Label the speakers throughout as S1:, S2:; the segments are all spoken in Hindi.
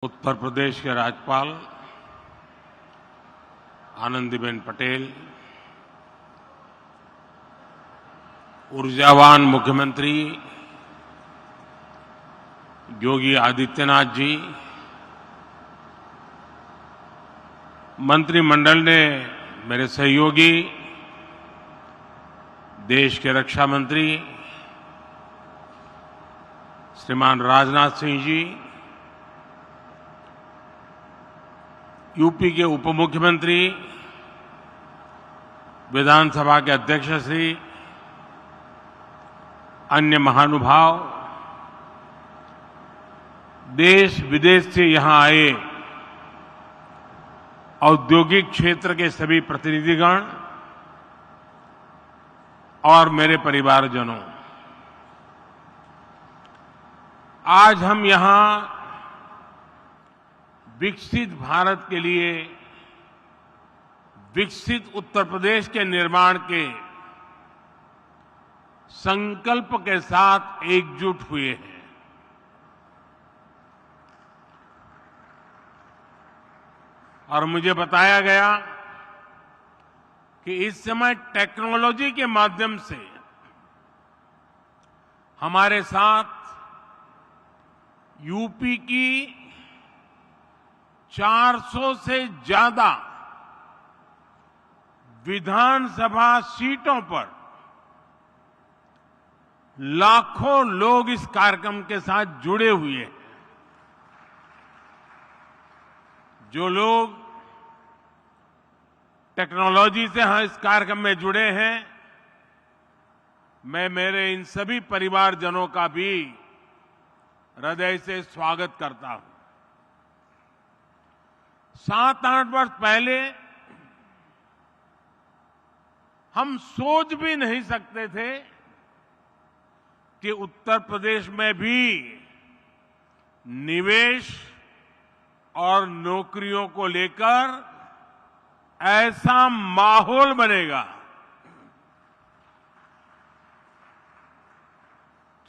S1: उत्तर प्रदेश के राज्यपाल आनंदीबेन पटेल, ऊर्जावान मुख्यमंत्री योगी आदित्यनाथ जी, मंत्रिमंडल ने मेरे सहयोगी देश के रक्षा मंत्री श्रीमान राजनाथ सिंह जी, यूपी के उप मुख्यमंत्री, विधानसभा के अध्यक्ष श्री, अन्य महानुभाव, देश विदेश से यहां आए औद्योगिक क्षेत्र के सभी प्रतिनिधिगण और मेरे परिवारजनों, आज हम यहां विकसित भारत के लिए विकसित उत्तर प्रदेश के निर्माण के संकल्प के साथ एकजुट हुए हैं। और मुझे बताया गया कि इस समय टेक्नोलॉजी के माध्यम से हमारे साथ यूपी की 400 से ज्यादा विधानसभा सीटों पर लाखों लोग इस कार्यक्रम के साथ जुड़े हुए हैं। जो लोग टेक्नोलॉजी से इस कार्यक्रम में जुड़े हैं, मैं मेरे इन सभी परिवारजनों का भी हृदय से स्वागत करता हूं। 7-8 वर्ष पहले हम सोच भी नहीं सकते थे कि उत्तर प्रदेश में भी निवेश और नौकरियों को लेकर ऐसा माहौल बनेगा।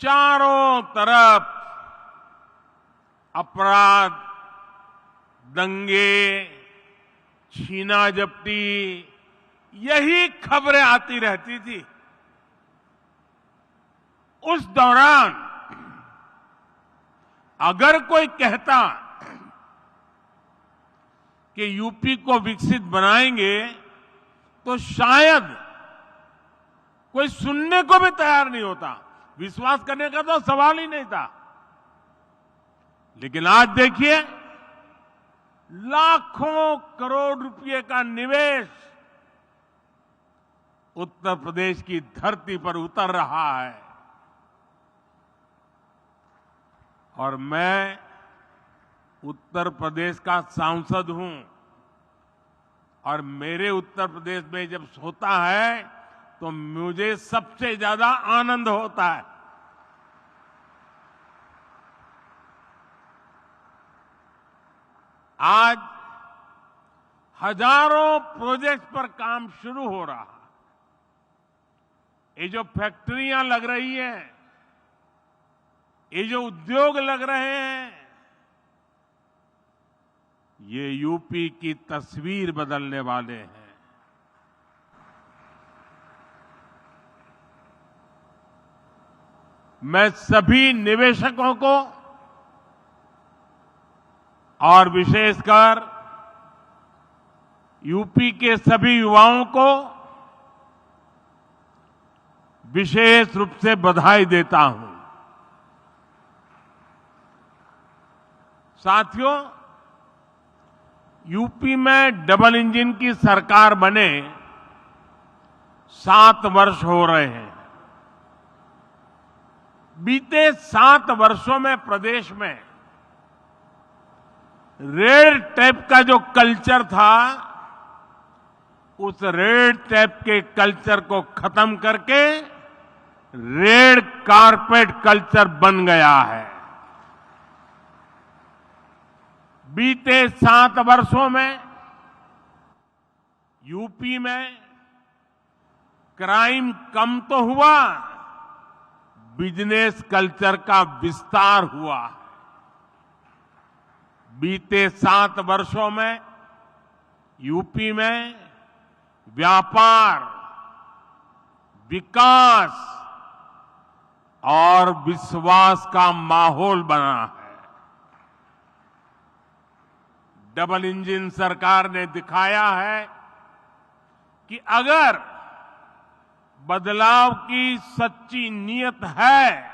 S1: चारों तरफ अपराध, दंगे, छीना झपटी, यही खबरें आती रहती थी। उस दौरान अगर कोई कहता कि यूपी को विकसित बनाएंगे तो शायद कोई सुनने को भी तैयार नहीं होता, विश्वास करने का तो सवाल ही नहीं था। लेकिन आज देखिए, लाखों करोड़ रुपए का निवेश उत्तर प्रदेश की धरती पर उतर रहा है। और मैं उत्तर प्रदेश का सांसद हूं और मेरे उत्तर प्रदेश में जब होता है तो मुझे सबसे ज्यादा आनंद होता है। आज हजारों प्रोजेक्ट पर काम शुरू हो रहा है। ये जो फैक्ट्रियां लग रही हैं, ये जो उद्योग लग रहे हैं, ये यूपी की तस्वीर बदलने वाले हैं। मैं सभी निवेशकों को और विशेषकर यूपी के सभी युवाओं को विशेष रूप से बधाई देता हूं। साथियों, यूपी में डबल इंजन की सरकार बने 7 वर्ष हो रहे हैं। बीते 7 वर्षों में प्रदेश में रेड टेप का जो कल्चर था, उस रेड टेप के कल्चर को खत्म करके रेड कारपेट कल्चर बन गया है। बीते 7 वर्षों में यूपी में क्राइम कम तो हुआ, बिजनेस कल्चर का विस्तार हुआ। बीते 7 वर्षों में यूपी में व्यापार, विकास और विश्वास का माहौल बना है। डबल इंजन सरकार ने दिखाया है कि अगर बदलाव की सच्ची नीयत है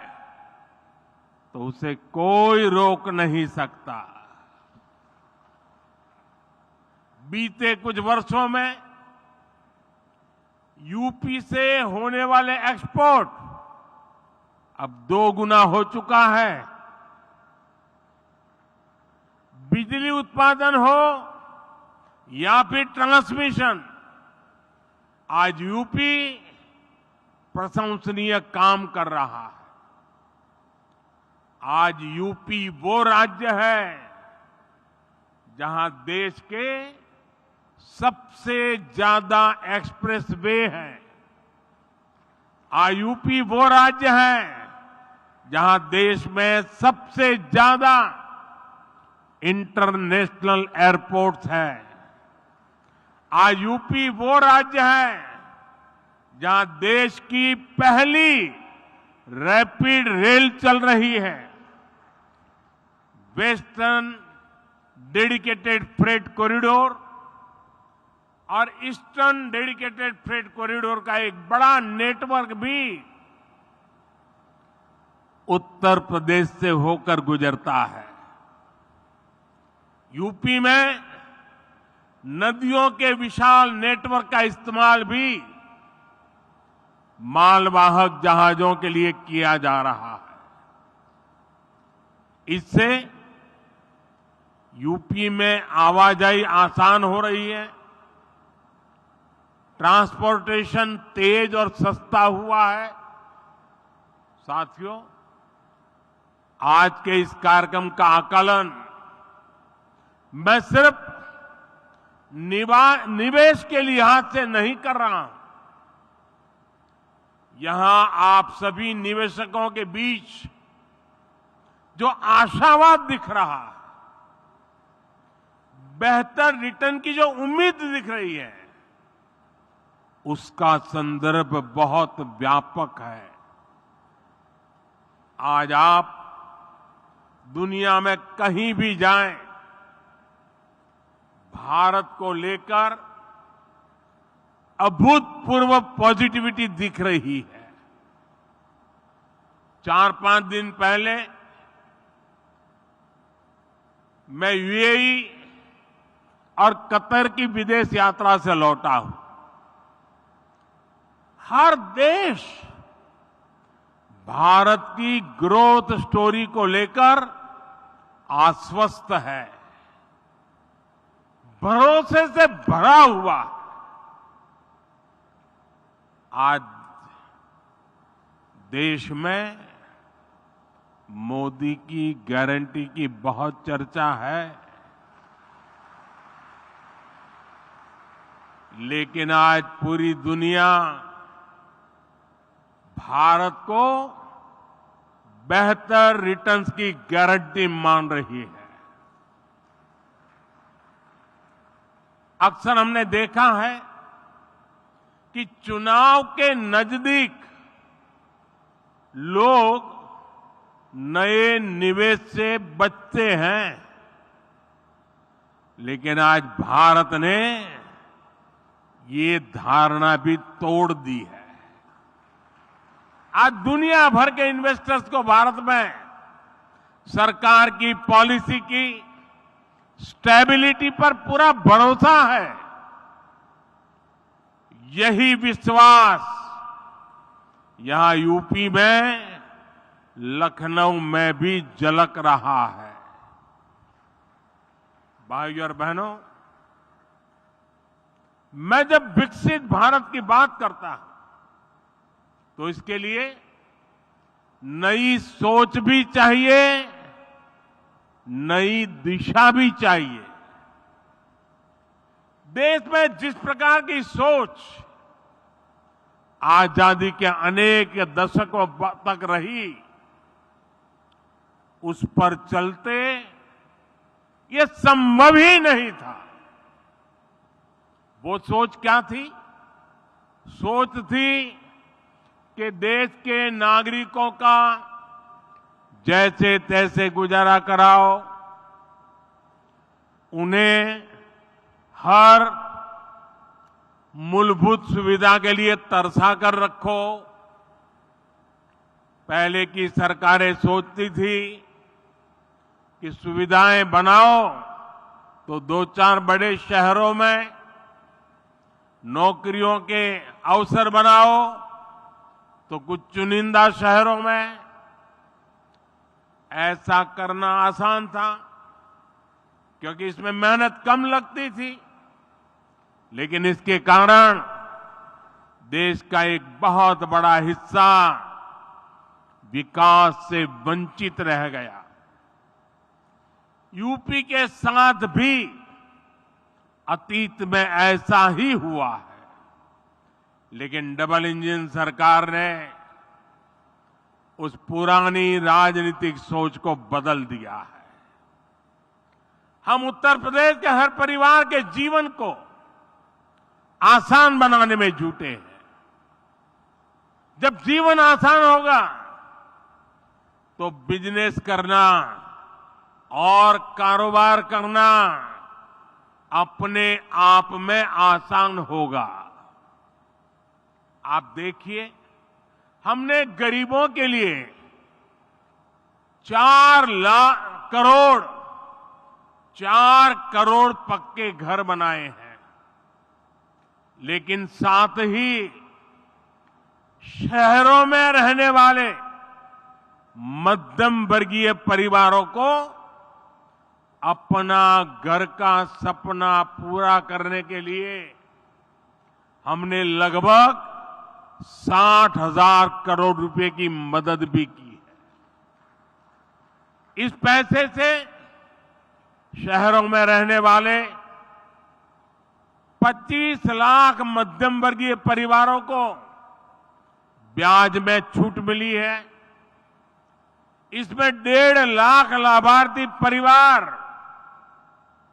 S1: तो उसे कोई रोक नहीं सकता। बीते कुछ वर्षों में यूपी से होने वाले एक्सपोर्ट अब 2 गुना हो चुका है। बिजली उत्पादन हो या फिर ट्रांसमिशन, आज यूपी प्रशंसनीय काम कर रहा है। आज यूपी वो राज्य है जहां देश के सबसे ज्यादा एक्सप्रेसवे हैं। आज यूपी वो राज्य है जहां देश में सबसे ज्यादा इंटरनेशनल एयरपोर्ट्स हैं। आज यूपी वो राज्य है जहां देश की पहली रैपिड रेल चल रही है। वेस्टर्न डेडिकेटेड फ्रेट कॉरिडोर और ईस्टर्न डेडिकेटेड फ्रेट कॉरिडोर का एक बड़ा नेटवर्क भी उत्तर प्रदेश से होकर गुजरता है। यूपी में नदियों के विशाल नेटवर्क का इस्तेमाल भी मालवाहक जहाजों के लिए किया जा रहा है। इससे यूपी में आवाजाही आसान हो रही है, ट्रांसपोर्टेशन तेज और सस्ता हुआ है। साथियों, आज के इस कार्यक्रम का आकलन मैं सिर्फ निवेश के लिहाज से नहीं कर रहा हूं। यहां आप सभी निवेशकों के बीच जो आशावाद दिख रहा है, बेहतर रिटर्न की जो उम्मीद दिख रही है, उसका संदर्भ बहुत व्यापक है। आज आप दुनिया में कहीं भी जाएं, भारत को लेकर अभूतपूर्व पॉजिटिविटी दिख रही है। 4-5 दिन पहले मैं यूएई और कतर की विदेश यात्रा से लौटा हूं। हर देश भारत की ग्रोथ स्टोरी को लेकर आश्वस्त है, भरोसे से भरा हुआ। आज देश में मोदी की गारंटी की बहुत चर्चा है, लेकिन आज पूरी दुनिया भारत को बेहतर रिटर्न्स की गारंटी मान रही है। अक्सर हमने देखा है कि चुनाव के नजदीक लोग नए निवेश से बचते हैं, लेकिन आज भारत ने ये धारणा भी तोड़ दी है। आज दुनिया भर के इन्वेस्टर्स को भारत में सरकार की पॉलिसी की स्टेबिलिटी पर पूरा भरोसा है। यही विश्वास यहां यूपी में, लखनऊ में भी झलक रहा है। भाइयों और बहनों, मैं जब विकसित भारत की बात करता हूं तो इसके लिए नई सोच भी चाहिए, नई दिशा भी चाहिए। देश में जिस प्रकार की सोच आजादी के अनेक दशकों तक रही, उस पर चलते ये संभव ही नहीं था। वो सोच क्या थी? सोच थी कि देश के नागरिकों का जैसे तैसे गुजारा कराओ, उन्हें हर मूलभूत सुविधा के लिए तरसा कर रखो। पहले की सरकारें सोचती थी कि सुविधाएं बनाओ तो 2-4 बड़े शहरों में नौकरियों के अवसर बनाओ तो कुछ चुनिंदा शहरों में। ऐसा करना आसान था क्योंकि इसमें मेहनत कम लगती थी, लेकिन इसके कारण देश का एक बहुत बड़ा हिस्सा विकास से वंचित रह गया। यूपी के साथ भी अतीत में ऐसा ही हुआ है, लेकिन डबल इंजन सरकार ने उस पुरानी राजनीतिक सोच को बदल दिया है। हम उत्तर प्रदेश के हर परिवार के जीवन को आसान बनाने में जुटे हैं। जब जीवन आसान होगा तो बिजनेस करना और कारोबार करना अपने आप में आसान होगा। आप देखिए, हमने गरीबों के लिए 4 करोड़ पक्के घर बनाए हैं, लेकिन साथ ही शहरों में रहने वाले मध्यम वर्गीय परिवारों को अपना घर का सपना पूरा करने के लिए हमने लगभग 60,000 करोड़ रुपए की मदद भी की है। इस पैसे से शहरों में रहने वाले 25 लाख मध्यम वर्गीय परिवारों को ब्याज में छूट मिली है। इसमें 1.5 लाख लाभार्थी परिवार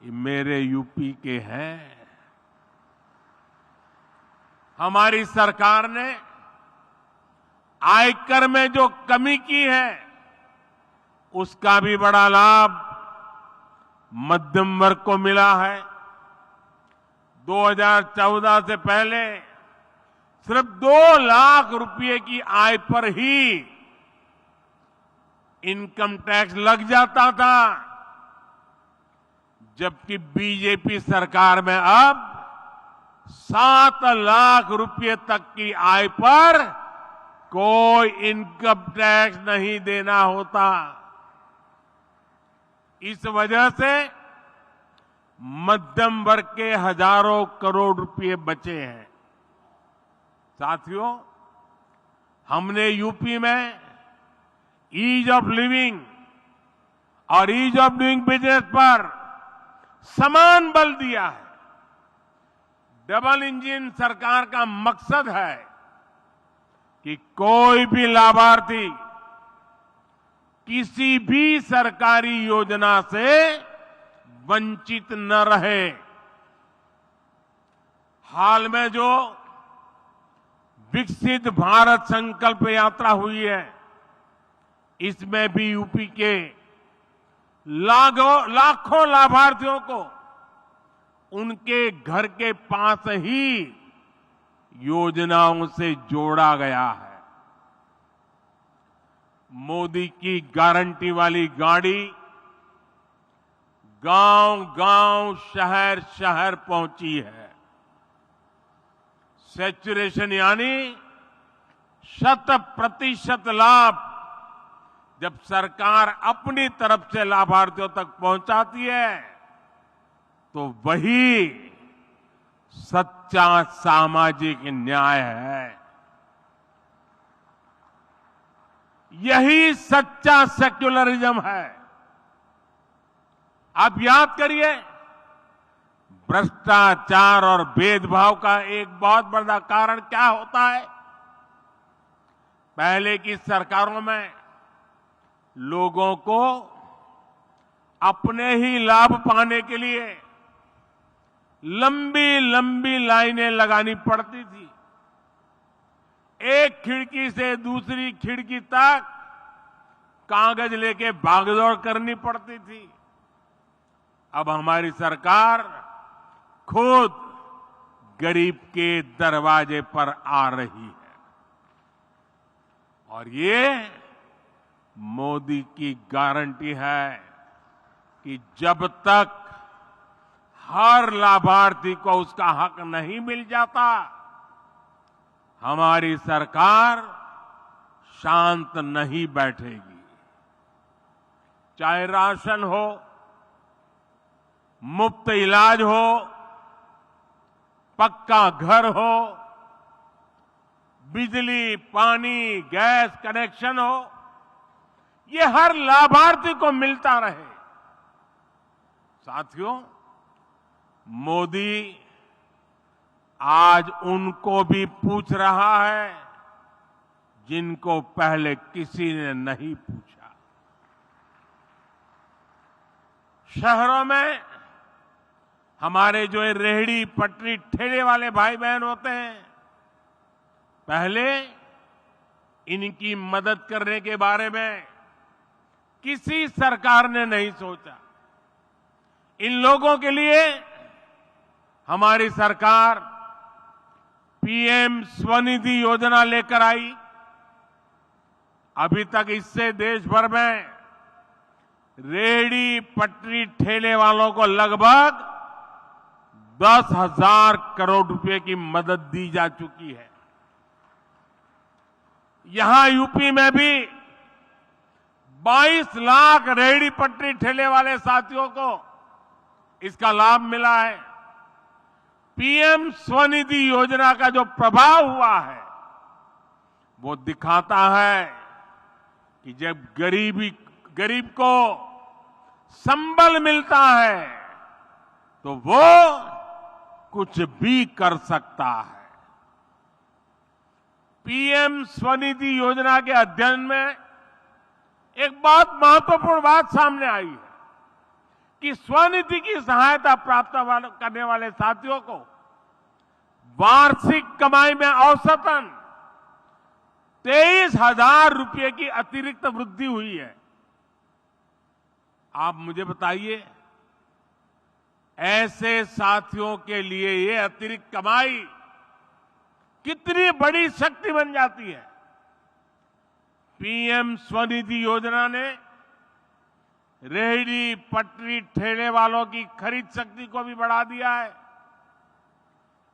S1: ये मेरे यूपी के हैं। हमारी सरकार ने आयकर में जो कमी की है उसका भी बड़ा लाभ मध्यम वर्ग को मिला है। 2014 से पहले सिर्फ 2 लाख रुपए की आय पर ही इनकम टैक्स लग जाता था, जबकि बीजेपी सरकार में अब 7 लाख रुपए तक की आय पर कोई इनकम टैक्स नहीं देना होता। इस वजह से मध्यम वर्ग के हजारों करोड़ रुपए बचे हैं। साथियों, हमने यूपी में ईज ऑफ लिविंग और ईज ऑफ डूइंग बिजनेस पर समान बल दिया है। डबल इंजन सरकार का मकसद है कि कोई भी लाभार्थी किसी भी सरकारी योजना से वंचित न रहे। हाल में जो विकसित भारत संकल्प यात्रा हुई है, इसमें भी यूपी के लाखों लाभार्थियों को उनके घर के पास ही योजनाओं से जोड़ा गया है। मोदी की गारंटी वाली गाड़ी गांव-गांव, शहर-शहर पहुंची है। सैचुरेशन यानी 100% लाभ जब सरकार अपनी तरफ से लाभार्थियों तक पहुंचाती है तो वही सच्चा सामाजिक न्याय है। यही सच्चा सेक्युलरिज्म है। आप याद करिए, भ्रष्टाचार और भेदभाव का एक बहुत बड़ा कारण क्या होता है? पहले की सरकारों में लोगों को अपने ही लाभ पाने के लिए लंबी लंबी लाइनें लगानी पड़ती थी। एक खिड़की से दूसरी खिड़की तक कागज लेके भागदौड़ करनी पड़ती थी। अब हमारी सरकार खुद गरीब के दरवाजे पर आ रही है और ये मोदी की गारंटी है कि जब तक हर लाभार्थी को उसका हक नहीं मिल जाता, हमारी सरकार शांत नहीं बैठेगी। चाहे राशन हो, मुफ्त इलाज हो, पक्का घर हो, बिजली, पानी, गैस कनेक्शन हो, ये हर लाभार्थी को मिलता रहे। साथियों, मोदी आज उनको भी पूछ रहा है जिनको पहले किसी ने नहीं पूछा। शहरों में हमारे जो रेहड़ी पटरी ठेले वाले भाई बहन होते हैं, पहले इनकी मदद करने के बारे में किसी सरकार ने नहीं सोचा। इन लोगों के लिए हमारी सरकार पीएम स्वनिधि योजना लेकर आई। अभी तक इससे देश भर में रेहड़ी पटरी ठेले वालों को लगभग 10,000 करोड़ रुपए की मदद दी जा चुकी है। यहां यूपी में भी 22 लाख रेहड़ी पटरी ठेले वाले साथियों को इसका लाभ मिला है। पीएम स्वनिधि योजना का जो प्रभाव हुआ है वो दिखाता है कि जब गरीब को संबल मिलता है तो वो कुछ भी कर सकता है। पीएम स्वनिधि योजना के अध्ययन में एक बहुत महत्वपूर्ण बात सामने आई है कि स्वनिधि की सहायता प्राप्त करने वाले साथियों को वार्षिक कमाई में औसतन 23,000 रुपये की अतिरिक्त वृद्धि हुई है। आप मुझे बताइए, ऐसे साथियों के लिए ये अतिरिक्त कमाई कितनी बड़ी शक्ति बन जाती है। पीएम स्वनिधि योजना ने रेहड़ी पटरी ठेले वालों की खरीद शक्ति को भी बढ़ा दिया है।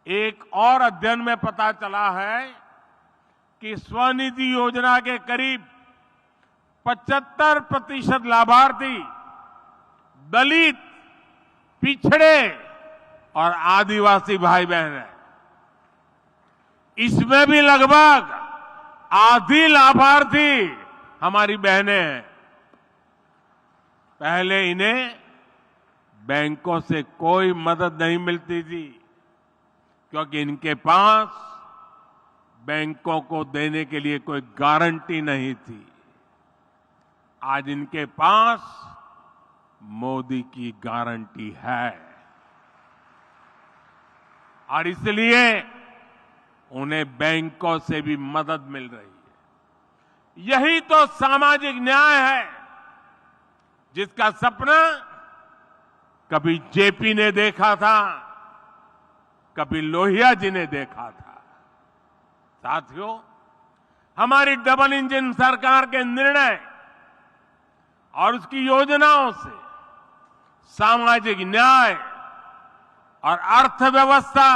S1: एक और अध्ययन में पता चला है कि स्वनिधि योजना के करीब 75% लाभार्थी दलित, पिछड़े और आदिवासी भाई बहन हैं। इसमें भी लगभग आधी लाभार्थी हमारी बहनें हैं। पहले इन्हें बैंकों से कोई मदद नहीं मिलती थी क्योंकि इनके पास बैंकों को देने के लिए कोई गारंटी नहीं थी। आज इनके पास मोदी की गारंटी है और इसलिए उन्हें बैंकों से भी मदद मिल रही है। यही तो सामाजिक न्याय है जिसका सपना कभी जेपी ने देखा था, कभी लोहिया जी ने देखा था। साथियों, हमारी डबल इंजन सरकार के निर्णय और उसकी योजनाओं से सामाजिक न्याय और अर्थव्यवस्था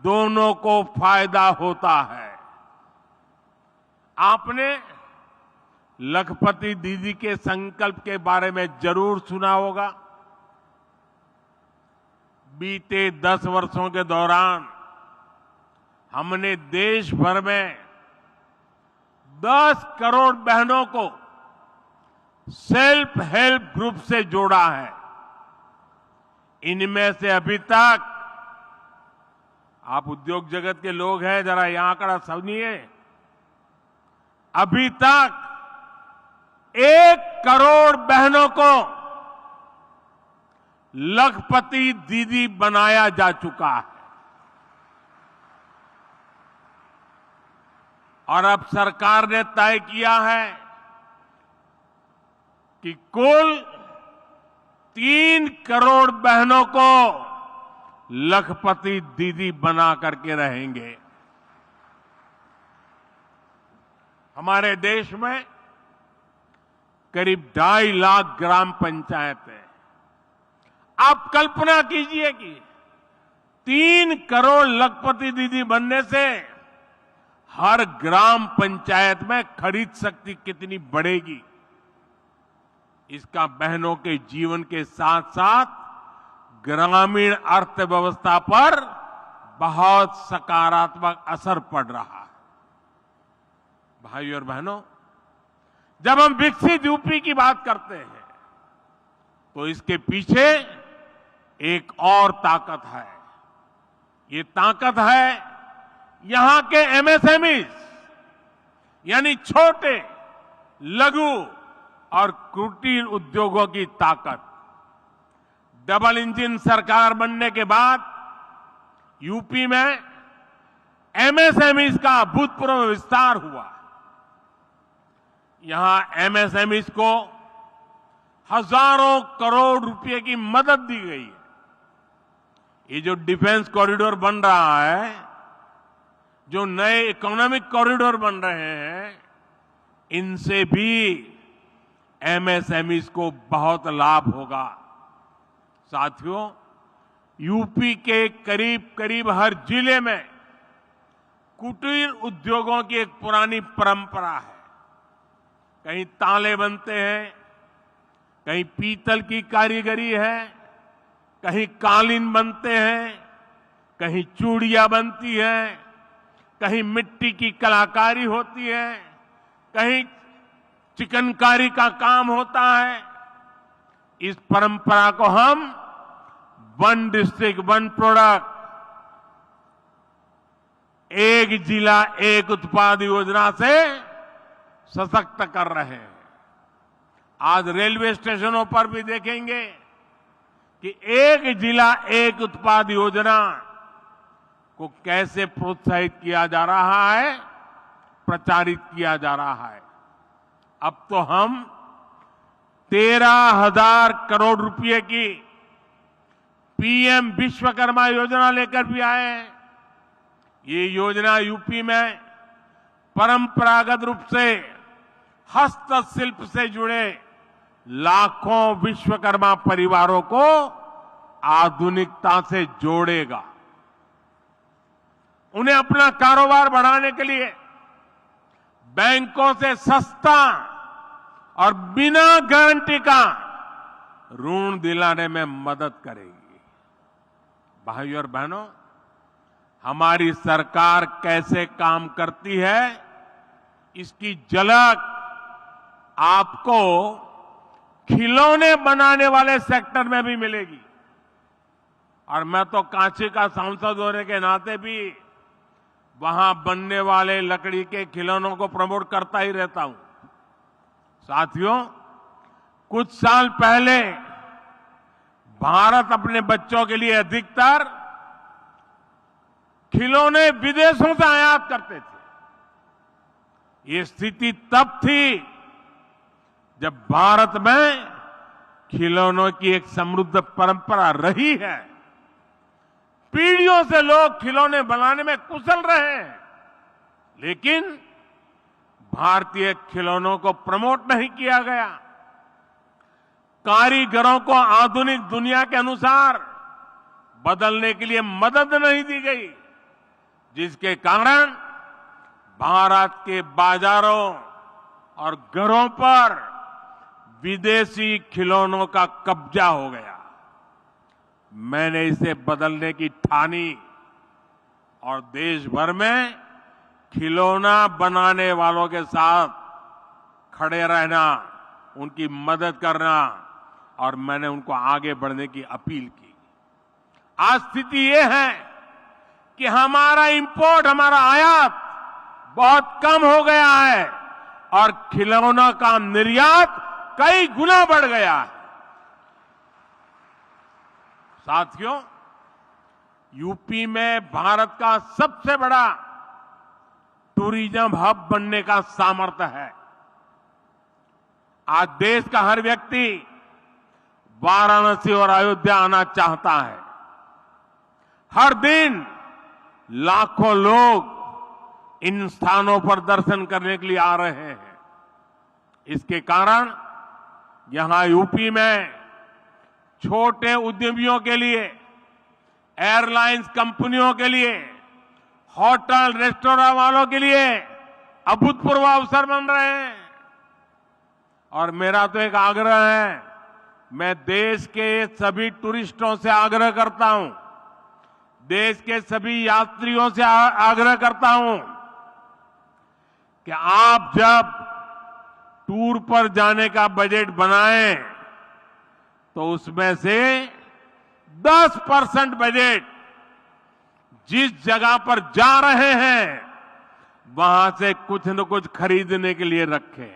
S1: दोनों को फायदा होता है। आपने लखपति दीदी के संकल्प के बारे में जरूर सुना होगा। बीते 10 वर्षों के दौरान हमने देश भर में 10 करोड़ बहनों को सेल्फ हेल्प ग्रुप से जोड़ा है। इनमें से अभी तक, आप उद्योग जगत के लोग हैं, जरा यह आंकड़ा समझिए, अभी तक 1 करोड़ बहनों को लखपति दीदी बनाया जा चुका है। और अब सरकार ने तय किया है कि कुल 3 करोड़ बहनों को लखपति दीदी बना करके रहेंगे। हमारे देश में करीब 2.5 लाख ग्राम पंचायतें। आप कल्पना कीजिए कि 3 करोड़ लखपति दीदी बनने से हर ग्राम पंचायत में खरीद शक्ति कितनी बढ़ेगी। इसका बहनों के जीवन के साथ साथ ग्रामीण अर्थव्यवस्था पर बहुत सकारात्मक असर पड़ रहा है। भाइयों और बहनों, जब हम विकसित यूपी की बात करते हैं तो इसके पीछे एक और ताकत है। ये ताकत है यहां के एमएसएमईज, यानी छोटे, लघु और कुटीर उद्योगों की ताकत। डबल इंजन सरकार बनने के बाद यूपी में एमएसएमईज का अभूतपूर्व विस्तार हुआ। यहां एमएसएमईज को हजारों करोड़ रुपए की मदद दी गई है। ये जो डिफेंस कॉरिडोर बन रहा है, जो नए इकोनॉमिक कॉरिडोर बन रहे हैं, इनसे भी एमएसएमईज को बहुत लाभ होगा। साथियों, यूपी के करीब करीब हर जिले में कुटीर उद्योगों की एक पुरानी परंपरा है। कहीं ताले बनते हैं, कहीं पीतल की कारीगरी है, कहीं कालीन बनते हैं, कहीं चूड़ियां बनती हैं, कहीं मिट्टी की कलाकारी होती है, कहीं चिकनकारी का काम होता है। इस परंपरा को हम वन डिस्ट्रिक्ट वन प्रोडक्ट, एक जिला एक उत्पाद योजना से सशक्त कर रहे हैं। आज रेलवे स्टेशनों पर भी देखेंगे कि एक जिला एक उत्पाद योजना को कैसे प्रोत्साहित किया जा रहा है, प्रचारित किया जा रहा है। अब तो हम 13,000 करोड़ रुपए की पीएम विश्वकर्मा योजना लेकर भी आए हैं। ये योजना यूपी में परंपरागत रूप से हस्तशिल्प से जुड़े लाखों विश्वकर्मा परिवारों को आधुनिकता से जोड़ेगा। उन्हें अपना कारोबार बढ़ाने के लिए बैंकों से सस्ता और बिना गारंटी का ऋण दिलाने में मदद करेगी। भाइयों और बहनों, हमारी सरकार कैसे काम करती है, इसकी झलक आपको खिलौने बनाने वाले सेक्टर में भी मिलेगी। और मैं तो कांची का सांसद होने के नाते भी वहां बनने वाले लकड़ी के खिलौनों को प्रमोट करता ही रहता हूं। साथियों, कुछ साल पहले भारत अपने बच्चों के लिए अधिकतर खिलौने विदेशों से आयात करते थे। ये स्थिति तब थी जब भारत में खिलौनों की एक समृद्ध परंपरा रही है। पीढ़ियों से लोग खिलौने बनाने में कुशल रहे हैं, लेकिन भारतीय खिलौनों को प्रमोट नहीं किया गया। कारीगरों को आधुनिक दुनिया के अनुसार बदलने के लिए मदद नहीं दी गई, जिसके कारण भारत के बाजारों और घरों पर विदेशी खिलौनों का कब्जा हो गया। मैंने इसे बदलने की ठानी और देश भर में खिलौना बनाने वालों के साथ खड़े रहना, उनकी मदद करना और मैंने उनको आगे बढ़ने की अपील की। आज स्थिति ये है कि हमारा इंपोर्ट, हमारा आयात बहुत कम हो गया है और खिलौनों का निर्यात कई गुना बढ़ गया है। साथियों, यूपी में भारत का सबसे बड़ा टूरिज्म हब बनने का सामर्थ्य है। आज देश का हर व्यक्ति वाराणसी और अयोध्या आना चाहता है। हर दिन लाखों लोग इन स्थानों पर दर्शन करने के लिए आ रहे हैं। इसके कारण यहां यूपी में छोटे उद्यमियों के लिए, एयरलाइंस कंपनियों के लिए, होटल रेस्टोरेंट वालों के लिए अभूतपूर्व अवसर बन रहे हैं। और मेरा तो एक आग्रह है, मैं देश के सभी टूरिस्टों से आग्रह करता हूं, देश के सभी यात्रियों से आग्रह करता हूं कि आप जब टूर पर जाने का बजट बनाएं तो उसमें से 10% बजट जिस जगह पर जा रहे हैं वहां से कुछ न कुछ खरीदने के लिए रखें।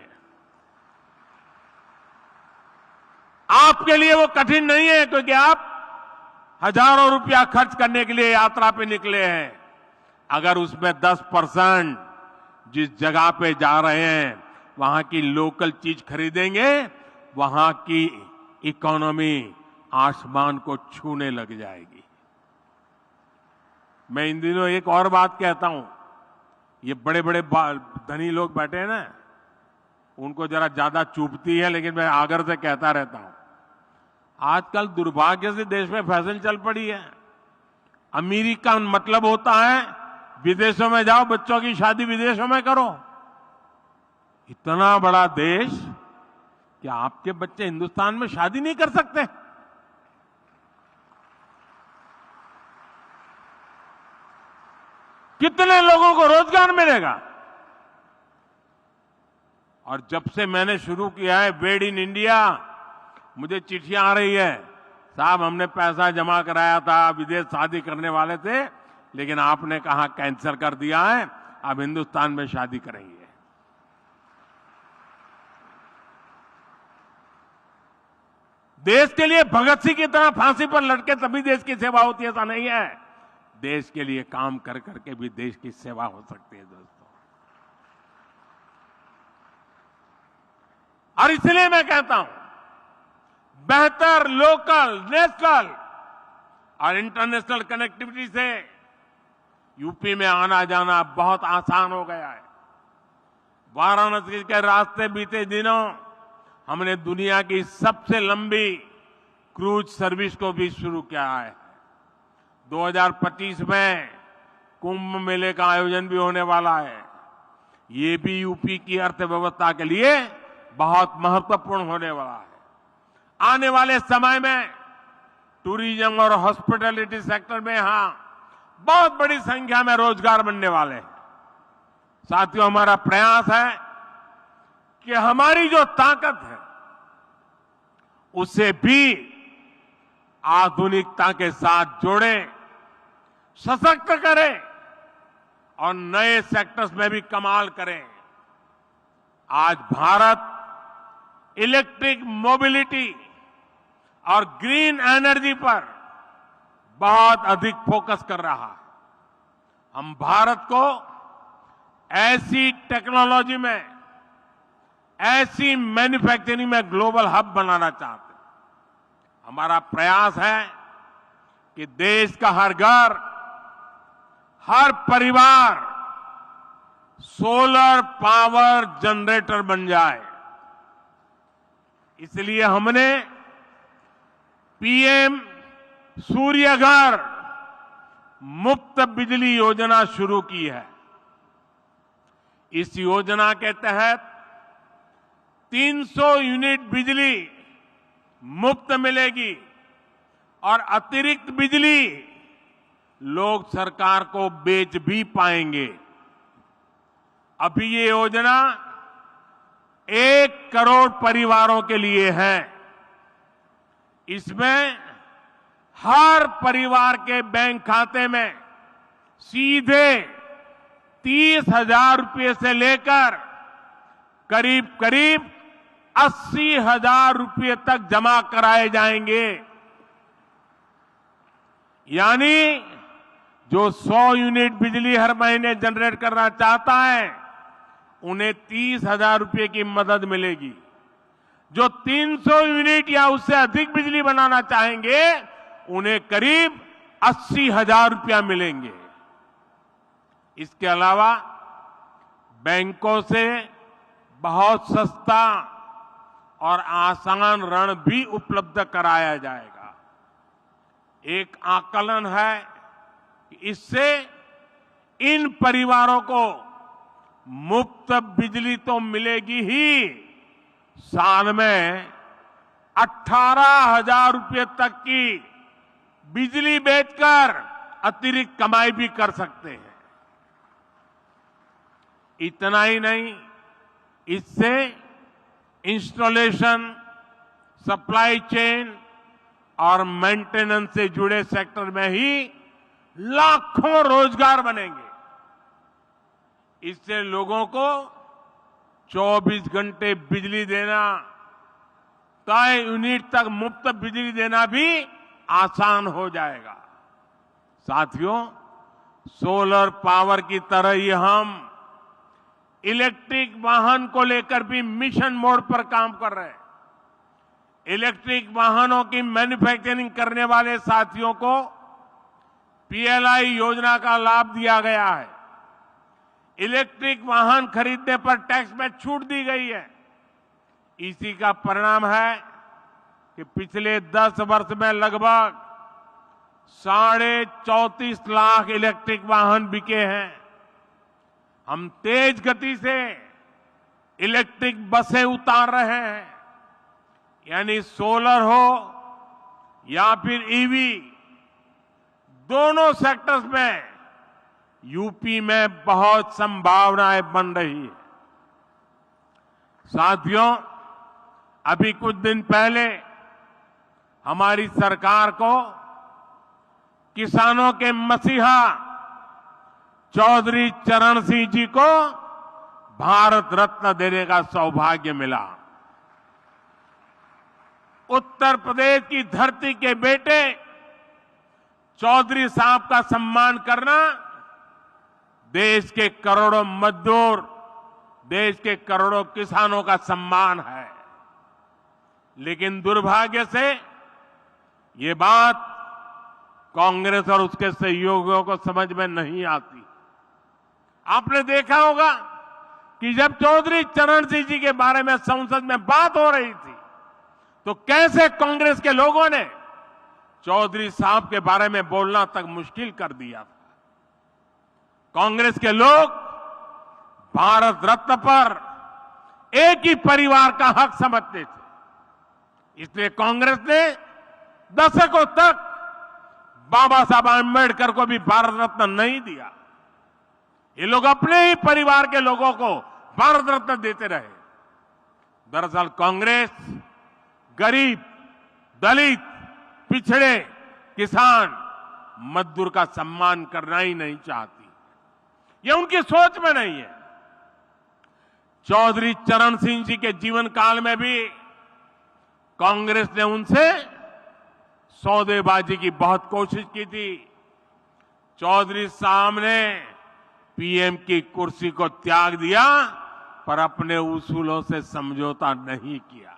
S1: आपके लिए वो कठिन नहीं है, क्योंकि आप हजारों रुपया खर्च करने के लिए यात्रा पे निकले हैं। अगर उसमें 10% जिस जगह पे जा रहे हैं वहां की लोकल चीज खरीदेंगे, वहां की इकोनॉमी आसमान को छूने लग जाएगी। मैं इन दिनों एक और बात कहता हूं, ये बड़े बड़े धनी लोग बैठे हैं ना, उनको जरा ज्यादा चुभती है, लेकिन मैं आग्रह से कहता रहता हूं। आजकल दुर्भाग्य से देश में फैशन चल पड़ी है, अमीरी का मतलब होता है विदेशों में जाओ, बच्चों की शादी विदेशों में करो। इतना बड़ा देश, क्या आपके बच्चे हिंदुस्तान में शादी नहीं कर सकते? कितने लोगों को रोजगार मिलेगा? और जब से मैंने शुरू किया है मेड इन इंडिया, मुझे चिट्ठियां आ रही है, साहब हमने पैसा जमा कराया था, विदेश शादी करने वाले थे, लेकिन आपने कहा कैंसिल कर दिया है, अब हिंदुस्तान में शादी करेंगे। देश के लिए भगत सिंह की तरह फांसी पर लटके तभी देश की सेवा होती है, ऐसा नहीं है। देश के लिए काम कर करके भी देश की सेवा हो सकती है दोस्तों। और इसलिए मैं कहता हूं, बेहतर लोकल, नेशनल और इंटरनेशनल कनेक्टिविटी से यूपी में आना जाना बहुत आसान हो गया है। वाराणसी के रास्ते बीते दिनों हमने दुनिया की सबसे लंबी क्रूज सर्विस को भी शुरू किया है। 2025 में कुंभ मेले का आयोजन भी होने वाला है। ये भी यूपी की अर्थव्यवस्था के लिए बहुत महत्वपूर्ण होने वाला है। आने वाले समय में टूरिज्म और हॉस्पिटैलिटी सेक्टर में यहां बहुत बड़ी संख्या में रोजगार बनने वाले हैं। साथियों, हमारा प्रयास है कि हमारी जो ताकत है उसे भी आधुनिकता के साथ जोड़ें, सशक्त करें और नए सेक्टर्स में भी कमाल करें। आज भारत इलेक्ट्रिक मोबिलिटी और ग्रीन एनर्जी पर बहुत अधिक फोकस कर रहा है। हम भारत को ऐसी टेक्नोलॉजी में, ऐसी मैन्युफैक्चरिंग में ग्लोबल हब बनाना चाहते हैं। हमारा प्रयास है कि देश का हर घर, हर परिवार सोलर पावर जनरेटर बन जाए। इसलिए हमने पीएम सूर्य घर मुफ्त बिजली योजना शुरू की है। इस योजना के तहत 300 यूनिट बिजली मुफ्त मिलेगी और अतिरिक्त बिजली लोग सरकार को बेच भी पाएंगे। अभी ये योजना 1 करोड़ परिवारों के लिए है। इसमें हर परिवार के बैंक खाते में सीधे 30,000 रुपये से लेकर करीब करीब 80,000 रुपये तक जमा कराए जाएंगे। यानी जो 100 यूनिट बिजली हर महीने जनरेट करना चाहता है उन्हें 30,000 रुपए की मदद मिलेगी। जो 300 यूनिट या उससे अधिक बिजली बनाना चाहेंगे उन्हें करीब 80,000 रुपया मिलेंगे। इसके अलावा बैंकों से बहुत सस्ता और आसान ऋण भी उपलब्ध कराया जाएगा। एक आकलन है कि इससे इन परिवारों को मुफ्त बिजली तो मिलेगी ही, साल में 18,000 रुपये तक की बिजली बेचकर अतिरिक्त कमाई भी कर सकते हैं। इतना ही नहीं, इससे इंस्टॉलेशन, सप्लाई चेन और मेंटेनेंस से जुड़े सेक्टर में ही लाखों रोजगार बनेंगे। इससे लोगों को 24 घंटे बिजली देना, तय यूनिट तक मुफ्त बिजली देना भी आसान हो जाएगा। साथियों, सोलर पावर की तरह ही हम इलेक्ट्रिक वाहन को लेकर भी मिशन मोड पर काम कर रहे हैं। इलेक्ट्रिक वाहनों की मैन्युफैक्चरिंग करने वाले साथियों को पीएलआई योजना का लाभ दिया गया है। इलेक्ट्रिक वाहन खरीदने पर टैक्स में छूट दी गई है। इसी का परिणाम है कि पिछले 10 वर्ष में लगभग 34.5 लाख इलेक्ट्रिक वाहन बिके हैं। हम तेज गति से इलेक्ट्रिक बसें उतार रहे हैं, यानी सोलर हो या फिर ईवी, दोनों सेक्टर्स में यूपी में बहुत संभावनाएं बन रही है। साथियों, अभी कुछ दिन पहले हमारी सरकार को किसानों के मसीहा चौधरी चरण सिंह जी को भारत रत्न देने का सौभाग्य मिला। उत्तर प्रदेश की धरती के बेटे चौधरी साहब का सम्मान करना देश के करोड़ों मजदूर, देश के करोड़ों किसानों का सम्मान है। लेकिन दुर्भाग्य से ये बात कांग्रेस और उसके सहयोगियों को समझ में नहीं आती। आपने देखा होगा कि जब चौधरी चरण सिंह जी के बारे में संसद में बात हो रही थी तो कैसे कांग्रेस के लोगों ने चौधरी साहब के बारे में बोलना तक मुश्किल कर दिया था। कांग्रेस के लोग भारत रत्न पर एक ही परिवार का हक समझते थे, इसलिए कांग्रेस ने दशकों तक बाबा साहब आंबेडकर को भी भारत रत्न नहीं दिया। ये लोग अपने ही परिवार के लोगों को भारत रत्न देते रहे। दरअसल कांग्रेस गरीब, दलित, पिछड़े, किसान, मजदूर का सम्मान करना ही नहीं चाहती। ये उनकी सोच में नहीं है। चौधरी चरण सिंह जी के जीवन काल में भी कांग्रेस ने उनसे सौदेबाजी की बहुत कोशिश की थी। चौधरी साहब ने पीएम की कुर्सी को त्याग दिया पर अपने उसूलों से समझौता नहीं किया।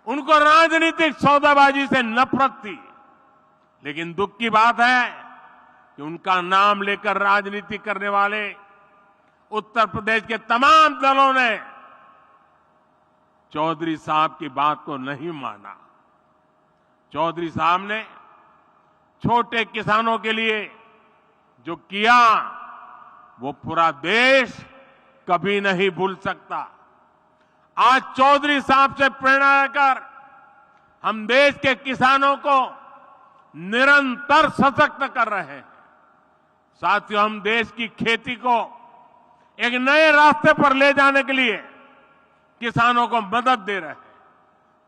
S1: उनको राजनीतिक सौदेबाजी से नफरत थी। लेकिन दुख की बात है कि उनका नाम लेकर राजनीति करने वाले उत्तर प्रदेश के तमाम दलों ने चौधरी साहब की बात को नहीं माना। चौधरी साहब ने छोटे किसानों के लिए जो किया वो पूरा देश कभी नहीं भूल सकता। आज चौधरी साहब से प्रेरणा लेकर हम देश के किसानों को निरंतर सशक्त कर रहे हैं। साथियों, हम देश की खेती को एक नए रास्ते पर ले जाने के लिए किसानों को मदद दे रहे हैं,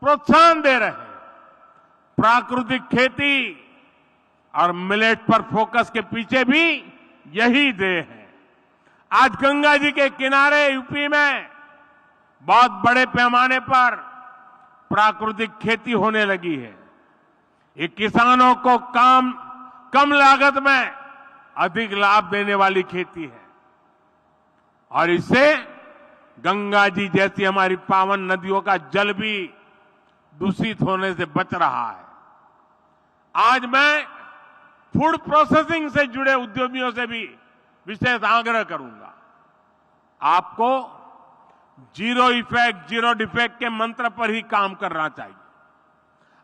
S1: प्रोत्साहन दे रहे हैं। प्राकृतिक खेती और मिलेट पर फोकस के पीछे भी यही ध्येय है। आज गंगा जी के किनारे यूपी में बहुत बड़े पैमाने पर प्राकृतिक खेती होने लगी है। ये किसानों को कम लागत में अधिक लाभ देने वाली खेती है और इससे गंगा जी जैसी हमारी पावन नदियों का जल भी दूषित होने से बच रहा है। आज मैं फूड प्रोसेसिंग से जुड़े उद्यमियों से भी विशेष आग्रह करूंगा। आपको जीरो इफेक्ट जीरो डिफेक्ट के मंत्र पर ही काम करना चाहिए।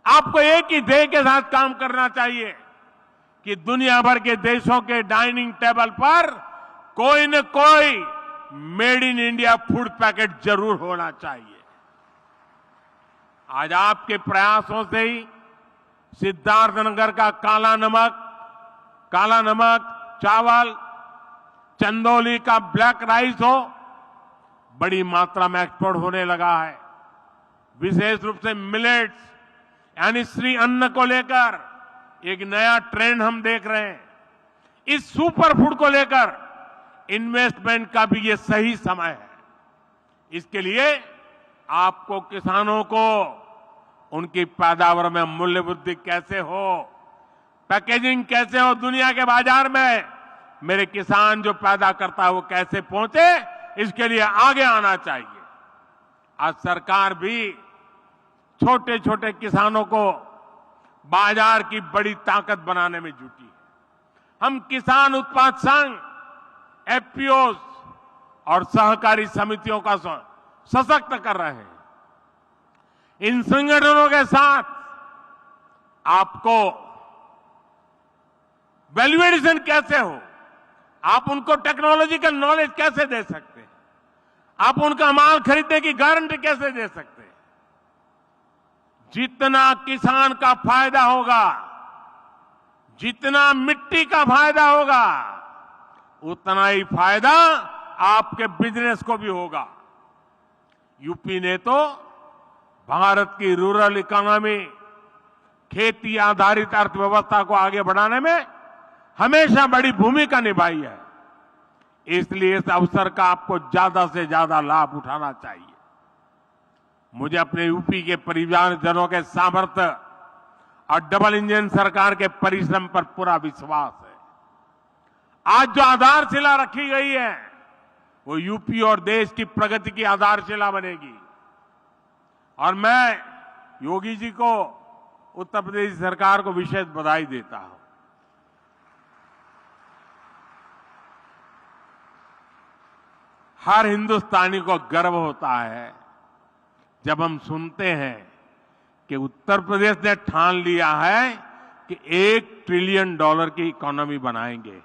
S1: आपको एक ही ध्येय के साथ काम करना चाहिए कि दुनिया भर के देशों के डाइनिंग टेबल पर कोई न कोई made in India food packet जरूर होना चाहिए। आज आपके प्रयासों से ही सिद्धार्थनगर का काला नमक चावल, चंदौली का ब्लैक राइस हो, बड़ी मात्रा में एक्सपोर्ट होने लगा है। विशेष रूप से मिलेट्स यानी श्री अन्न को लेकर एक नया ट्रेंड हम देख रहे हैं। इस सुपर फूड को लेकर इन्वेस्टमेंट का भी ये सही समय है। इसके लिए आपको किसानों को उनकी पैदावार में मूल्य वृद्धि कैसे हो, पैकेजिंग कैसे हो, दुनिया के बाजार में मेरे किसान जो पैदा करता है वो कैसे पहुंचे, इसके लिए आगे आना चाहिए। आज सरकार भी छोटे छोटे किसानों को बाजार की बड़ी ताकत बनाने में जुटी है। हम किसान उत्पाद संघ, एफपीओ और सहकारी समितियों का सशक्त कर रहे हैं। इन संगठनों के साथ आपको वैल्यू एडिशन कैसे हो, आप उनको टेक्नोलॉजिकल नॉलेज कैसे दे सकते हैं, आप उनका माल खरीदने की गारंटी कैसे दे सकते हैं। जितना किसान का फायदा होगा, जितना मिट्टी का फायदा होगा, उतना ही फायदा आपके बिजनेस को भी होगा। यूपी ने तो भारत की रूरल इकोनॉमी, खेती आधारित अर्थव्यवस्था को आगे बढ़ाने में हमेशा बड़ी भूमिका निभाई है। इसलिए इस अवसर का आपको ज्यादा से ज्यादा लाभ उठाना चाहिए। मुझे अपने यूपी के परिवारजनों के सामर्थ्य और डबल इंजन सरकार के परिश्रम पर पूरा विश्वास है। आज जो आधारशिला रखी गई है वो यूपी और देश की प्रगति की आधारशिला बनेगी। और मैं योगी जी को, उत्तर प्रदेश सरकार को विशेष बधाई देता हूं। हर हिंदुस्तानी को गर्व होता है जब हम सुनते हैं कि उत्तर प्रदेश ने ठान लिया है कि $1 ट्रिलियन की इकोनॉमी बनाएंगे।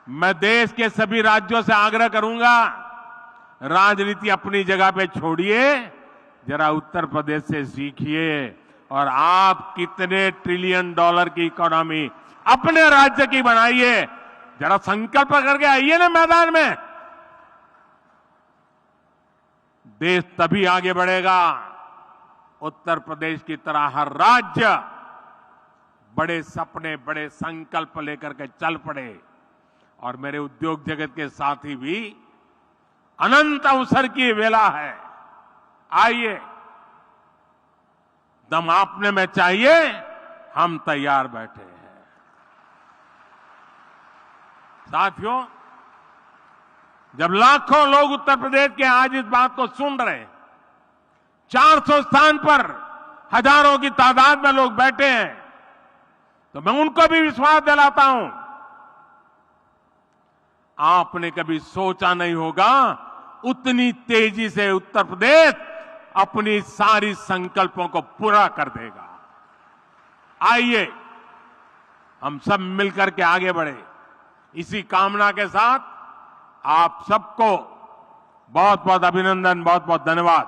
S1: मैं देश के सभी राज्यों से आग्रह करूंगा, राजनीति अपनी जगह पे छोड़िए, जरा उत्तर प्रदेश से सीखिए और आप कितने $1 ट्रिलियन की इकोनॉमी अपने राज्य की बनाइए। जरा संकल्प करके आइए ना मैदान में। देश तभी आगे बढ़ेगा उत्तर प्रदेश की तरह हर राज्य बड़े सपने, बड़े संकल्प लेकर के चल पड़े। और मेरे उद्योग जगत के साथी भी, अनंत अवसर की वेला है। आइए, दम आपने में चाहिए, हम तैयार बैठे हैं। साथियों, जब लाखों लोग उत्तर प्रदेश के आज इस बात को सुन रहे हैं, 400 स्थान पर हजारों की तादाद में लोग बैठे हैं, तो मैं उनको भी विश्वास दिलाता हूं, आपने कभी सोचा नहीं होगा उतनी तेजी से उत्तर प्रदेश अपनी सारी संकल्पों को पूरा कर देगा। आइए हम सब मिलकर के आगे बढ़े। इसी कामना के साथ आप सबको बहुत बहुत अभिनंदन, बहुत बहुत धन्यवाद।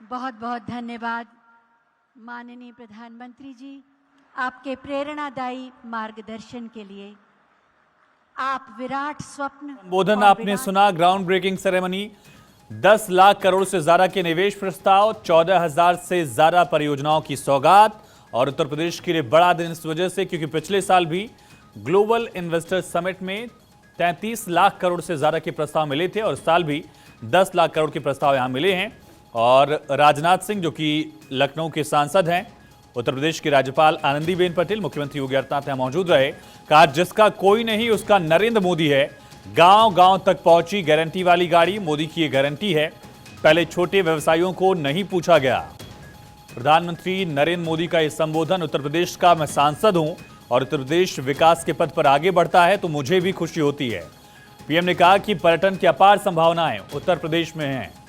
S2: बहुत बहुत धन्यवाद माननीय प्रधानमंत्री जी, आपके प्रेरणादायी मार्गदर्शन के लिए। आप विराट स्वप्न
S3: संबोधन आपने सुना। Ground breaking ceremony, 10 lakh crore से ज्यादा के निवेश प्रस्ताव, 14,000 से ज्यादा परियोजनाओं की सौगात। और उत्तर प्रदेश के लिए बड़ा दिन इस वजह से क्योंकि पिछले साल भी ग्लोबल इन्वेस्टर समिट में 33 लाख करोड़ से ज्यादा के प्रस्ताव मिले थे और इस साल भी 10 लाख करोड़ के प्रस्ताव यहां मिले हैं। और राजनाथ सिंह जो कि लखनऊ के सांसद हैं, उत्तर प्रदेश की राज्यपाल आनंदीबेन पटेल, मुख्यमंत्री योगी आदित्यनाथ यहां मौजूद रहे। कहा जिसका कोई नहीं उसका नरेंद्र मोदी है। गांव गांव तक पहुंची गारंटी वाली गाड़ी, मोदी की ये गारंटी है। पहले छोटे व्यवसायियों को नहीं पूछा गया। प्रधानमंत्री नरेंद्र मोदी का यह संबोधन, उत्तर प्रदेश का मैं सांसद हूं और उत्तर प्रदेश विकास के पथ पर आगे बढ़ता है तो मुझे भी खुशी होती है। पीएम ने कहा कि पर्यटन की अपार संभावनाएं उत्तर प्रदेश में हैं।